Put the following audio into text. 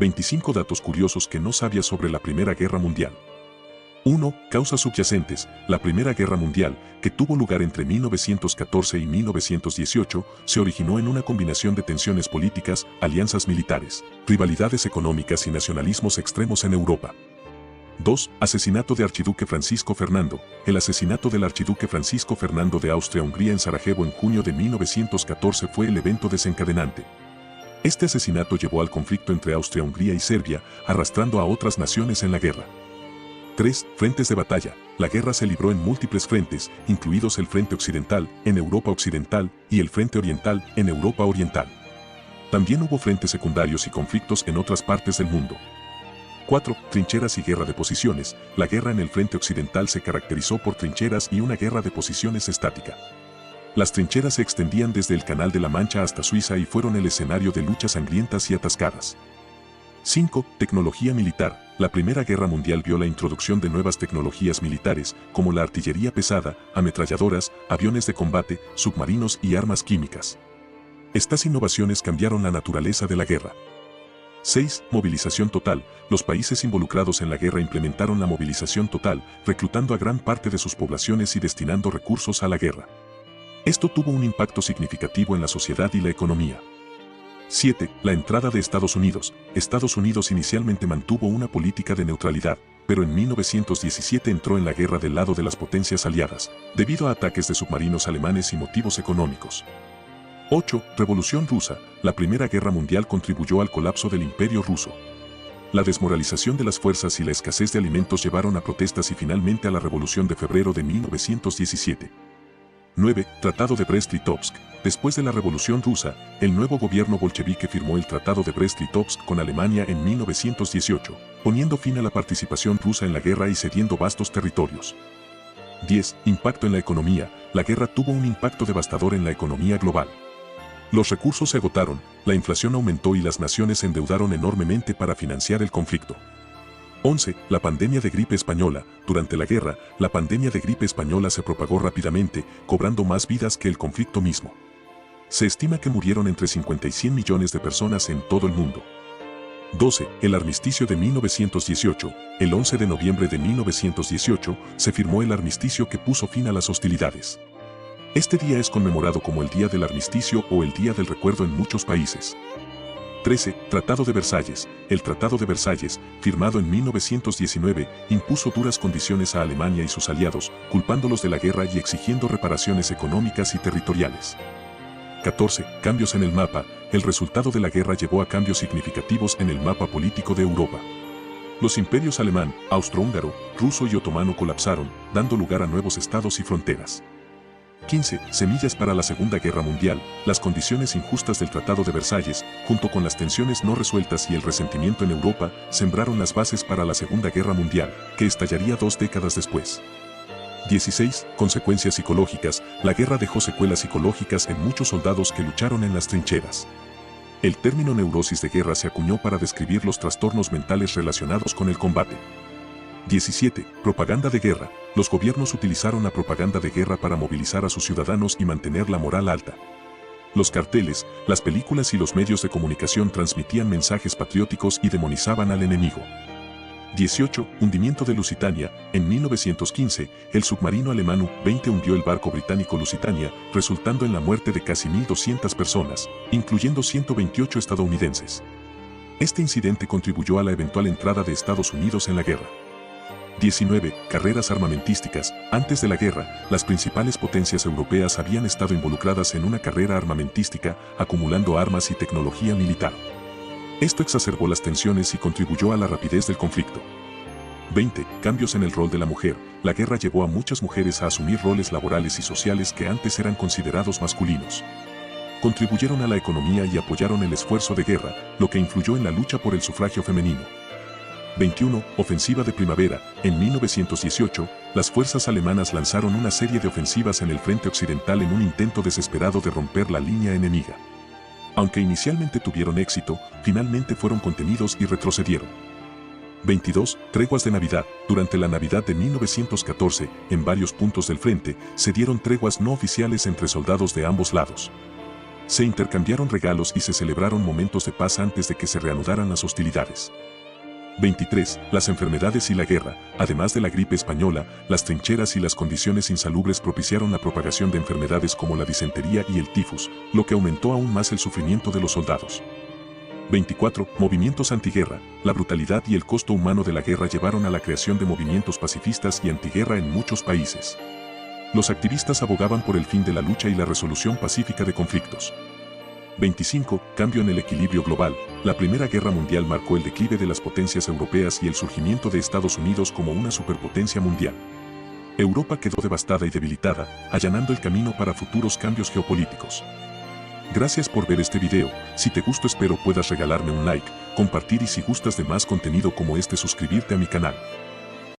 25 datos curiosos que no sabías sobre la Primera Guerra Mundial. 1. Causas subyacentes. La Primera Guerra Mundial, que tuvo lugar entre 1914 y 1918, se originó en una combinación de tensiones políticas, alianzas militares, rivalidades económicas y nacionalismos extremos en Europa. 2. Asesinato de Archiduque Francisco Fernando. El asesinato del Archiduque Francisco Fernando de Austria-Hungría en Sarajevo en junio de 1914 fue el evento desencadenante. Este asesinato llevó al conflicto entre Austria-Hungría y Serbia, arrastrando a otras naciones en la guerra. 3. Frentes de batalla. La guerra se libró en múltiples frentes, incluidos el Frente Occidental, en Europa Occidental, y el Frente Oriental, en Europa Oriental. También hubo frentes secundarios y conflictos en otras partes del mundo. 4. Trincheras y guerra de posiciones. La guerra en el Frente Occidental se caracterizó por trincheras y una guerra de posiciones estática. Las trincheras se extendían desde el Canal de la Mancha hasta Suiza y fueron el escenario de luchas sangrientas y atascadas. 5. Tecnología militar. La Primera Guerra Mundial vio la introducción de nuevas tecnologías militares, como la artillería pesada, ametralladoras, aviones de combate, submarinos y armas químicas. Estas innovaciones cambiaron la naturaleza de la guerra. 6. Movilización total. Los países involucrados en la guerra implementaron la movilización total, reclutando a gran parte de sus poblaciones y destinando recursos a la guerra. Esto tuvo un impacto significativo en la sociedad y la economía. 7. La entrada de Estados Unidos. Estados Unidos inicialmente mantuvo una política de neutralidad, pero en 1917 entró en la guerra del lado de las potencias aliadas, debido a ataques de submarinos alemanes y motivos económicos. 8. Revolución rusa. La Primera Guerra Mundial contribuyó al colapso del Imperio ruso. La desmoralización de las fuerzas y la escasez de alimentos llevaron a protestas y finalmente a la Revolución de febrero de 1917. 9. Tratado de Brest-Litovsk. Después de la Revolución Rusa, el nuevo gobierno bolchevique firmó el Tratado de Brest-Litovsk con Alemania en 1918, poniendo fin a la participación rusa en la guerra y cediendo vastos territorios. 10. Impacto en la economía. La guerra tuvo un impacto devastador en la economía global. Los recursos se agotaron, la inflación aumentó y las naciones se endeudaron enormemente para financiar el conflicto. 11. La pandemia de gripe española. Durante la guerra, la pandemia de gripe española se propagó rápidamente, cobrando más vidas que el conflicto mismo. Se estima que murieron entre 50 y 100 millones de personas en todo el mundo. 12. El armisticio de 1918. El 11 de noviembre de 1918 se firmó el armisticio que puso fin a las hostilidades. Este día es conmemorado como el Día del Armisticio o el Día del Recuerdo en muchos países. 13. Tratado de Versalles. El Tratado de Versalles, firmado en 1919, impuso duras condiciones a Alemania y sus aliados, culpándolos de la guerra y exigiendo reparaciones económicas y territoriales. 14. Cambios en el mapa. El resultado de la guerra llevó a cambios significativos en el mapa político de Europa. Los imperios alemán, austrohúngaro, ruso y otomano colapsaron, dando lugar a nuevos estados y fronteras. 15. Semillas para la Segunda Guerra Mundial. Las condiciones injustas del Tratado de Versalles, junto con las tensiones no resueltas y el resentimiento en Europa, sembraron las bases para la Segunda Guerra Mundial, que estallaría 2 décadas después. 16. Consecuencias psicológicas. La guerra dejó secuelas psicológicas en muchos soldados que lucharon en las trincheras. El término neurosis de guerra se acuñó para describir los trastornos mentales relacionados con el combate. 17. Propaganda de guerra. Los gobiernos utilizaron la propaganda de guerra para movilizar a sus ciudadanos y mantener la moral alta. Los carteles, las películas y los medios de comunicación transmitían mensajes patrióticos y demonizaban al enemigo. 18. Hundimiento de Lusitania. En 1915, el submarino alemán U-20 hundió el barco británico Lusitania, resultando en la muerte de casi 1.200 personas, incluyendo 128 estadounidenses. Este incidente contribuyó a la eventual entrada de Estados Unidos en la guerra. 19. Carreras armamentísticas. Antes de la guerra, las principales potencias europeas habían estado involucradas en una carrera armamentística, acumulando armas y tecnología militar. Esto exacerbó las tensiones y contribuyó a la rapidez del conflicto. 20. Cambios en el rol de la mujer. La guerra llevó a muchas mujeres a asumir roles laborales y sociales que antes eran considerados masculinos. Contribuyeron a la economía y apoyaron el esfuerzo de guerra, lo que influyó en la lucha por el sufragio femenino. 21. Ofensiva de primavera. En 1918, las fuerzas alemanas lanzaron una serie de ofensivas en el frente occidental en un intento desesperado de romper la línea enemiga. Aunque inicialmente tuvieron éxito, finalmente fueron contenidos y retrocedieron. 22. Treguas de Navidad. Durante la Navidad de 1914, en varios puntos del frente, se dieron treguas no oficiales entre soldados de ambos lados. Se intercambiaron regalos y se celebraron momentos de paz antes de que se reanudaran las hostilidades. 23. Las enfermedades y la guerra. Además de la gripe española, las trincheras y las condiciones insalubres propiciaron la propagación de enfermedades como la disentería y el tifus, lo que aumentó aún más el sufrimiento de los soldados. 24. Movimientos antiguerra. La brutalidad y el costo humano de la guerra llevaron a la creación de movimientos pacifistas y antiguerra en muchos países. Los activistas abogaban por el fin de la lucha y la resolución pacífica de conflictos. 25. Cambio en el equilibrio global. La Primera Guerra Mundial marcó el declive de las potencias europeas y el surgimiento de Estados Unidos como una superpotencia mundial. Europa quedó devastada y debilitada, allanando el camino para futuros cambios geopolíticos. Gracias por ver este video. Si te gustó, espero puedas regalarme un like, compartir y si gustas de más contenido como este suscribirte a mi canal.